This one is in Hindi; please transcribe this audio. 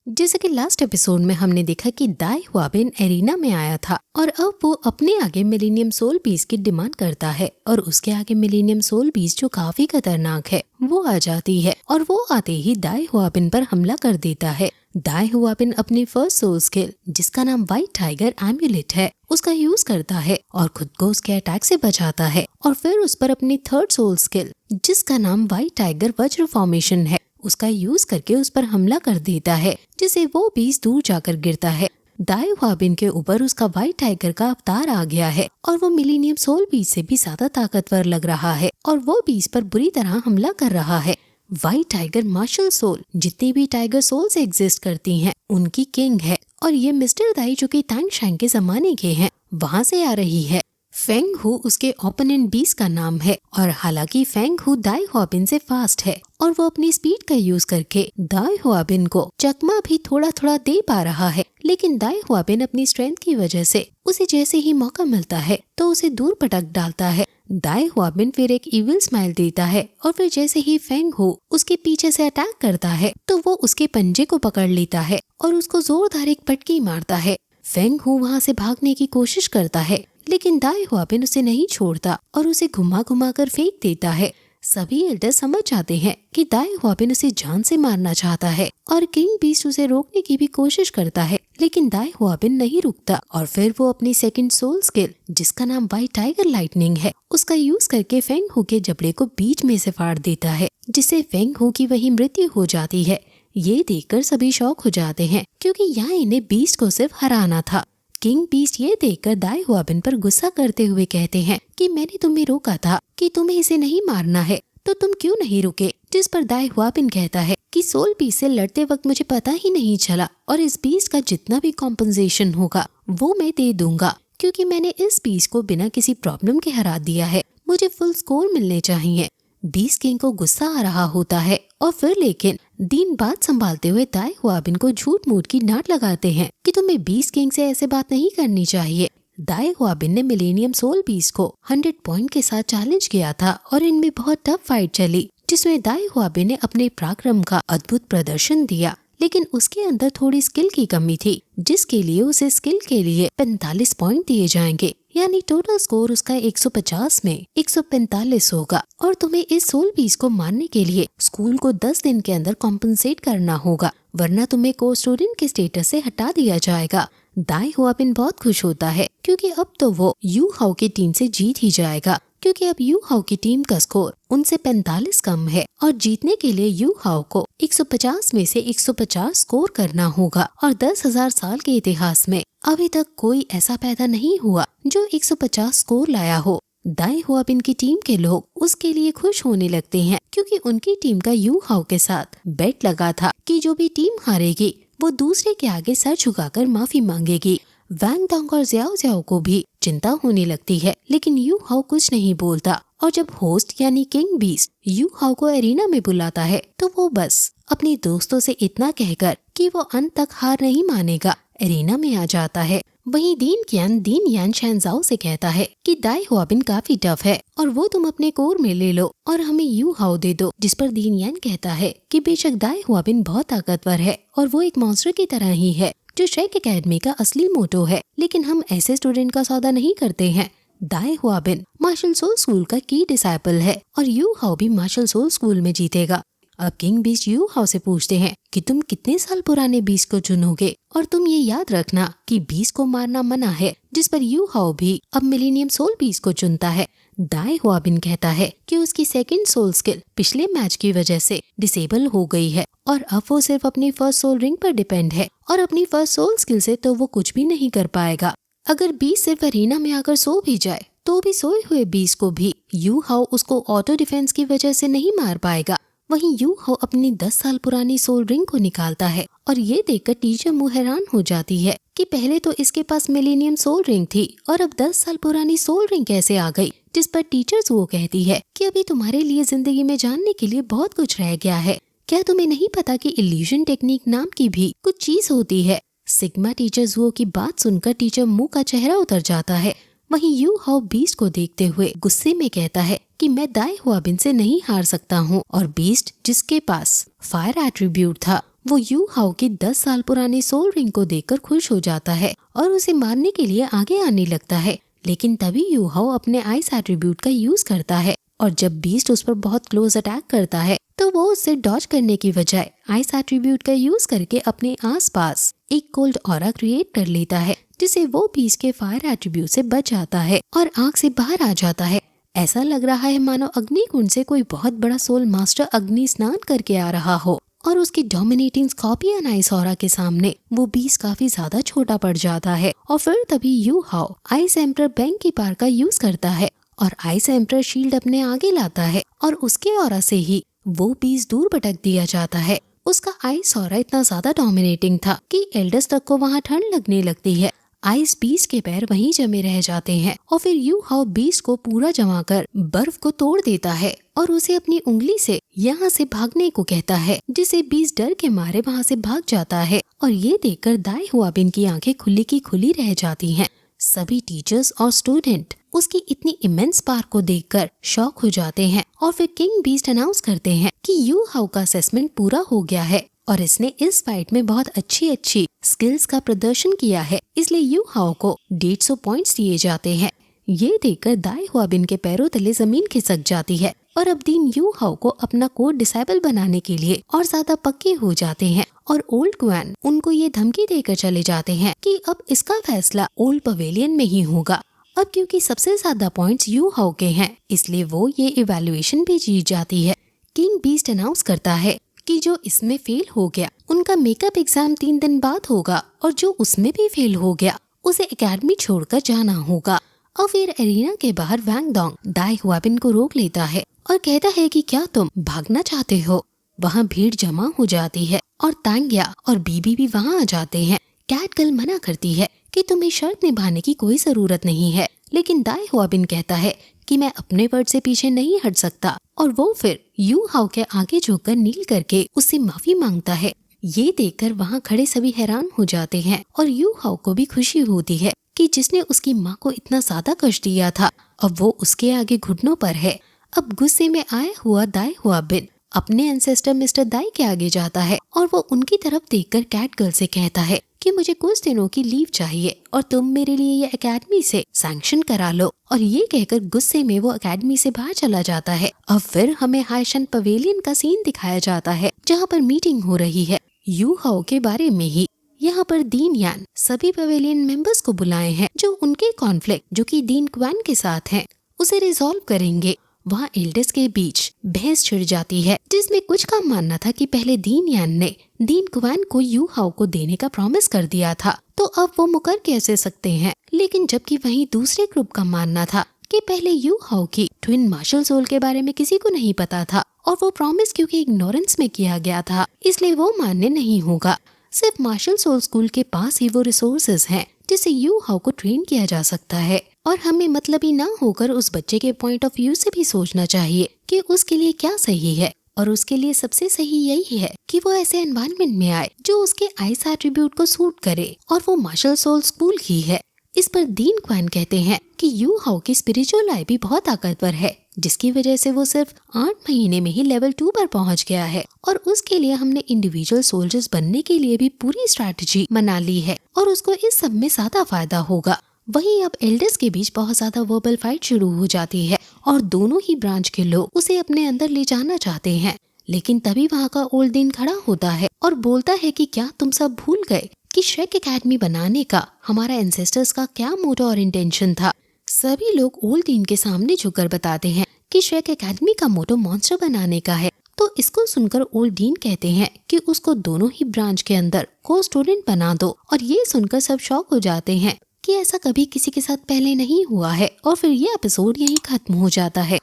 जैसे कि लास्ट एपिसोड में हमने देखा कि दाई हुआबिन एरिना में आया था और अब वो अपने आगे मिलेनियम सोल पीस की डिमांड करता है और उसके आगे मिलेनियम सोल पीस जो काफी खतरनाक है वो आ जाती है और वो आते ही दाई हुआबिन पर हमला कर देता है। दाई हुआबिन अपनी फर्स्ट सोल स्किल जिसका नाम व्हाइट टाइगर एम्यूलेट है उसका यूज करता है और खुद को उसके अटैक से बचाता है और फिर उस पर अपनी थर्ड सोल स्किल जिसका नाम व्हाइट टाइगर वज्र फॉर्मेशन है उसका यूज करके उस पर हमला कर देता है जिसे वो बीस दूर जाकर गिरता है। दाई हुआबिन के ऊपर उसका व्हाइट टाइगर का अवतार आ गया है और वो मिलेनियम सोल बीस से भी ज्यादा ताकतवर लग रहा है और वो बीस पर बुरी तरह हमला कर रहा है। व्हाइट टाइगर मार्शल सोल जितनी भी टाइगर सोल्स एग्जिस्ट करती हैं उनकी किंग है और ये मिस्टर दाई जो कि तांग शैंग के जमाने के हैं वहाँ से आ रही है। फेंग हु उसके ओपोनेंट बीस का नाम है और हालांकि फेंग हु दाई हुआबिन से फास्ट है और वो अपनी स्पीड का यूज करके दाई हुआबिन को चकमा भी थोड़ा थोड़ा दे पा रहा है, लेकिन दाई हुआबिन अपनी स्ट्रेंथ की वजह से उसे जैसे ही मौका मिलता है तो उसे दूर पटक डालता है। दाई हुआबिन फिर एक इविल स्माइल देता है और फिर जैसे ही फेंग हु उसके पीछे से अटैक करता है तो वो उसके पंजे को पकड़ लेता है और उसको जोरदार एक पटकी मारता है। फेंग हु वहाँ से भागने की कोशिश करता है लेकिन दाई हुआबिन उसे नहीं छोड़ता और उसे घुमा घुमा कर फेंक देता है। सभी एल्डर समझ जाते हैं कि दाई हुआबिन उसे जान से मारना चाहता है और किंग बीस्ट उसे रोकने की भी कोशिश करता है, लेकिन दाई हुआबिन नहीं रुकता और फिर वो अपनी सेकंड सोल स्किल जिसका नाम व्हाइट टाइगर लाइटनिंग है उसका यूज करके फेंग हु के जबड़े को बीच में से फाड़ देता है जिससे फेंग हु की वही मृत्यु हो जाती है। ये देखकर सभी शॉक हो जाते हैं क्योंकि यहाँ इन्हें बीस्ट को सिर्फ हराना था। किंग बीस्ट ये देखकर दाई हुआबिन पर गुस्सा करते हुए कहते हैं कि मैंने तुम्हें रोका था कि तुम्हें इसे नहीं मारना है तो तुम क्यों नहीं रुके। जिस पर दाई हुआबिन कहता है कि सोल बीस्ट से लड़ते वक्त मुझे पता ही नहीं चला और इस बीस्ट का जितना भी कॉम्पनसेशन होगा वो मैं दे दूंगा क्योंकि मैंने इस बीस्ट को बिना किसी प्रॉब्लम के हरा दिया है, मुझे फुल स्कोर मिलने चाहिए। बीस्ट किंग को गुस्सा आ रहा होता है और फिर लेकिन दिन बात संभालते हुए दाई हुआबिन को झूठ मूठ की डांट लगाते हैं कि तुम्हें बीस्ट किंग से ऐसे बात नहीं करनी चाहिए। दाई हुआबिन ने मिलेनियम सोल बीस्ट को 100 पॉइंट के साथ चैलेंज किया था और इनमें बहुत टफ फाइट चली जिसमें दाई हुआबिन ने अपने पराक्रम का अद्भुत प्रदर्शन दिया, लेकिन उसके अंदर थोड़ी स्किल की कमी थी जिसके लिए उसे स्किल के लिए 45 पॉइंट दिए जाएंगे, यानी टोटल स्कोर उसका 150 में 145 होगा और तुम्हें इस सोल पीस को मारने के लिए स्कूल को 10 दिन के अंदर कॉम्पनसेट करना होगा वरना तुम्हें को स्टूडेंट के स्टेटस से हटा दिया जाएगा। दाई हुआबिन बहुत खुश होता है क्योंकि अब तो वो यू हाउ की टीम से जीत ही जाएगा क्योंकि अब यू हाउ की टीम का स्कोर उनसे 45 कम है और जीतने के लिए यू हाउ को 150 में से 150 स्कोर करना होगा और 10,000 साल के इतिहास में अभी तक कोई ऐसा पैदा नहीं हुआ जो 150 स्कोर लाया हो। दाई हुआबिन की टीम के लोग उसके लिए खुश होने लगते हैं क्योंकि उनकी टीम का यू हाउ के साथ बेट लगा था कि जो भी टीम हारेगी वो दूसरे के आगे सर झुकाकर माफी मांगेगी। वैंग दांग और ज़्याओ ज़्याओ को भी चिंता होने लगती है लेकिन यू हाउ कुछ नहीं बोलता और जब होस्ट यानी किंग बीस्ट यू हाउ को एरिना में बुलाता है तो वो बस अपने दोस्तों से इतना कहकर कि वो अंत तक हार नहीं मानेगा एरिना में आ जाता है। वहीं दीन यान शैनजाओ से कहता है कि दाई हुआबिन काफी टफ है और वो तुम अपने कोर में ले लो और हमें यू हाउ दे दो, जिस पर दीन यान कहता है कि बेशक दाई हुआबिन बहुत ताकतवर है और वो एक मॉन्स्टर की तरह ही है जो शेक एकेडमी का असली मोटो है, लेकिन हम ऐसे स्टूडेंट का सौदा नहीं करते हैं। दाई हुआबिन मार्शल सोल स्कूल का की डिसाइपल है और यू हाउ भी मार्शल सोल स्कूल में जीतेगा। अब किंग बीस्ट यू हाउ से पूछते हैं कि तुम कितने साल पुराने बीस्ट को चुनोगे और तुम ये याद रखना कि बीस्ट को मारना मना है, जिस पर यू हाउ भी अब मिलेनियम सोल बीस्ट को चुनता है। दाई हुआबिन कहता है कि उसकी सेकंड सोल स्किल पिछले मैच की वजह से डिसेबल हो गई है और अब वो सिर्फ अपनी फर्स्ट सोल रिंग पर डिपेंड है और अपनी फर्स्ट सोल स्किल से तो वो कुछ भी नहीं कर पाएगा। अगर बीस्ट सिर्फ अरीना में आकर सो भी जाए तो भी सोए हुए बीस्ट को भी यू हाउ उसको ऑटो डिफेंस की वजह से नहीं मार पाएगा। वहीं यू हाउ अपनी 10 साल पुरानी सोल रिंग को निकालता है और ये देखकर टीचर मु हैरान हो जाती है कि पहले तो इसके पास मिलेनियम सोल रिंग थी और अब 10 साल पुरानी सोल रिंग कैसे आ गई, जिस पर टीचर्स वो कहती है कि अभी तुम्हारे लिए जिंदगी में जानने के लिए बहुत कुछ रह गया है। क्या तुम्हें नहीं पता कि इल्यूजन टेक्निक नाम की भी कुछ चीज होती है। सिग्मा टीचर्स वो की बात सुनकर टीचर मु का चेहरा उतर जाता है। वहीं यू हाउ बीस्ट को देखते हुए गुस्से में कहता है कि मैं दाई हुआबिन से नहीं हार सकता हूँ और बीस्ट जिसके पास फायर एट्रीब्यूट था वो यू हाओ की 10 साल पुरानी सोल रिंग को देखकर खुश हो जाता है और उसे मारने के लिए आगे आने लगता है। लेकिन तभी यू हाओ अपने आइस एट्रीब्यूट का यूज करता है और जब बीस्ट उस पर बहुत क्लोज अटैक करता है तो वो उससे डॉज करने की बजाय आइस एट्रीब्यूट का यूज करके अपने आसपास एक कोल्ड ऑरा क्रिएट कर लेता है, जिसे वो बीस्ट के फायर एट्रीब्यूट से बच जाता है और आग से बाहर आ जाता है। ऐसा लग रहा है मानो अग्निकुंड से कोई बहुत बड़ा सोल मास्टर अग्नि स्नान करके आ रहा हो और उसकी डोमिनेटिंग स्कॉर्पियन आइस ऑरा के सामने वो बीस्ट काफी ज्यादा छोटा पड़ जाता है। और फिर तभी यू हाओ आइस एम्परर बैंक की पार का यूज करता है और आइस एम्परर शील्ड अपने आगे लाता है और उसके ऑरा से ही वो बीस्ट दूर भटक दिया जाता है। उसका आइस ऑरा इतना ज्यादा डोमिनेटिंग था कि एल्डर्स तक को वहाँ ठंड लगने लगती है। आइस बीस्ट के पैर वहीं जमे रह जाते हैं और फिर यू हाओ बीस्ट को पूरा जमा कर बर्फ को तोड़ देता है और उसे अपनी उंगली से यहाँ से भागने को कहता है, जिसे बीस्ट डर के मारे वहाँ से भाग जाता है। और ये देखकर दाई हुआबिन की आंखें खुली की खुली रह जाती हैं। सभी टीचर्स और स्टूडेंट उसकी इतनी इमेंस पावर को देखकर शॉक हो जाते हैं और फिर किंग बीस्ट अनाउंस करते हैं कि यू हाओ का असेसमेंट पूरा हो गया है और इसने इस फाइट में बहुत अच्छी स्किल्स का प्रदर्शन किया है, इसलिए यू हाओ को 150 पॉइंट्स दिए जाते हैं। ये देखकर दाई हुआबिन के पैरों तले जमीन खिसक जाती है और अब दिन यू हाओ को अपना कोड डिसेबल बनाने के लिए और ज्यादा पक्के हो जाते हैं और ओल्ड क्वान उनको ये धमकी देकर चले जाते हैं कि अब इसका फैसला ओल्ड पवेलियन में ही होगा। अब क्योंकि सबसे ज्यादा पॉइंट्स यू हाओ के हैं, इसलिए वो ये इवैल्यूएशन भी जीत जाती है। किंग बीस्ट अनाउंस करता है कि जो इसमें फेल हो गया उनका मेकअप एग्जाम 3 दिन बाद होगा और जो उसमें भी फेल हो गया उसे एकेडमी छोड़कर जाना होगा। और फिर एरिना के बाहर वैंग डोंग दाई हुआबिन को रोक लेता है और कहता है कि क्या तुम भागना चाहते हो। वहाँ भीड़ जमा हो जाती है और तांग्या और बीबी भी वहाँ आ जाते हैं। कैट गर्ल मना करती है कि तुम्हें शर्त निभाने की कोई जरूरत नहीं है, लेकिन दाई हुआबिन कहता है कि मैं अपने वर्ड से पीछे नहीं हट सकता और वो फिर यू हाओ के आगे झुककर नील करके उससे माफी मांगता है। ये देखकर वहाँ खड़े सभी हैरान हो जाते हैं और यू हाओ को भी खुशी होती है कि जिसने उसकी माँ को इतना ज्यादा कष्ट दिया था अब वो उसके आगे घुटनों पर है। अब गुस्से में आया हुआ दाई हुआबिन अपने एंसेस्टर मिस्टर दाई के आगे जाता है और वो उनकी तरफ देखकर कैट गर्ल से कहता है कि मुझे कुछ दिनों की लीव चाहिए और तुम मेरे लिए ये एकेडमी से सैंक्शन करा लो। और ये कहकर गुस्से में वो एकेडमी से बाहर चला जाता है। अब फिर हमें हाइशन पवेलियन का सीन दिखाया जाता है जहाँ पर मीटिंग हो रही है यू हाओ के बारे में ही। यहाँ पर दीन यान सभी पवेलियन मेंबर्स को बुलाए हैं जो उनके कॉन्फ्लिक्ट जो कि दीन क्वान के साथ हैं उसे रिजॉल्व करेंगे। वहाँ एल्डर्स के बीच बहस छिड़ जाती है जिसमें कुछ का मानना था कि पहले दीन यान ने दीन क्वान को यू हाओ को देने का प्रॉमिस कर दिया था तो अब वो मुकर कैसे सकते हैं, लेकिन जबकि वहीं दूसरे ग्रुप का मानना था कि पहले यू हाओ की ट्विन मार्शल सोल के बारे में किसी को नहीं पता था और वो प्रॉमिस क्योंकि इग्नोरेंस में किया गया था इसलिए वो मान्य नहीं होगा। सिर्फ मार्शल सोल स्कूल के पास ही वो रिसोर्सेज हैं जिससे यू हाओ को ट्रेन किया जा सकता है और हमें मतलबी ना होकर उस बच्चे के पॉइंट ऑफ व्यू से भी सोचना चाहिए कि उसके लिए क्या सही है और उसके लिए सबसे सही यही है कि वो ऐसे एनवायरनमेंट में आए जो उसके आइस एट्रीब्यूट को सूट करे और वो मार्शल सोल स्कूल ही है। इस पर दीन क्वान कहते हैं कि यू हाओ की स्पिरिचुअल आई भी बहुत ताकतवर है जिसकी वजह से वो सिर्फ 8 महीने में ही लेवल 2 पर पहुंच गया है और उसके लिए हमने इंडिविजुअल सोल्जर्स बनने के लिए भी पूरी स्ट्रैटेजी बना ली है और उसको इस सब में ज्यादा फायदा होगा। वहीं अब एल्डर्स के बीच बहुत ज्यादा वर्बल फाइट शुरू हो जाती है और दोनों ही ब्रांच के लोग उसे अपने अंदर ले जाना चाहते हैं, लेकिन तभी वहाँ का ओल्ड दीन खड़ा होता है और बोलता है कि क्या तुम सब भूल गए कि श्रेक एकेडमी बनाने का हमारा एंसेस्टर्स का क्या मोटो और इंटेंशन था। सभी लोग ओल्ड दीन के सामने झुककर बताते हैं कि श्रेक एकेडमी का मोटो मॉन्स्टर बनाने का है। तो इसको सुनकर ओल्ड डीन कहते हैं कि उसको दोनों ही ब्रांच के अंदर को स्टूडेंट बना दो और ये सुनकर सब शॉक हो जाते हैं कि ऐसा कभी किसी के साथ पहले नहीं हुआ है और फिर ये एपिसोड यहीं खत्म हो जाता है।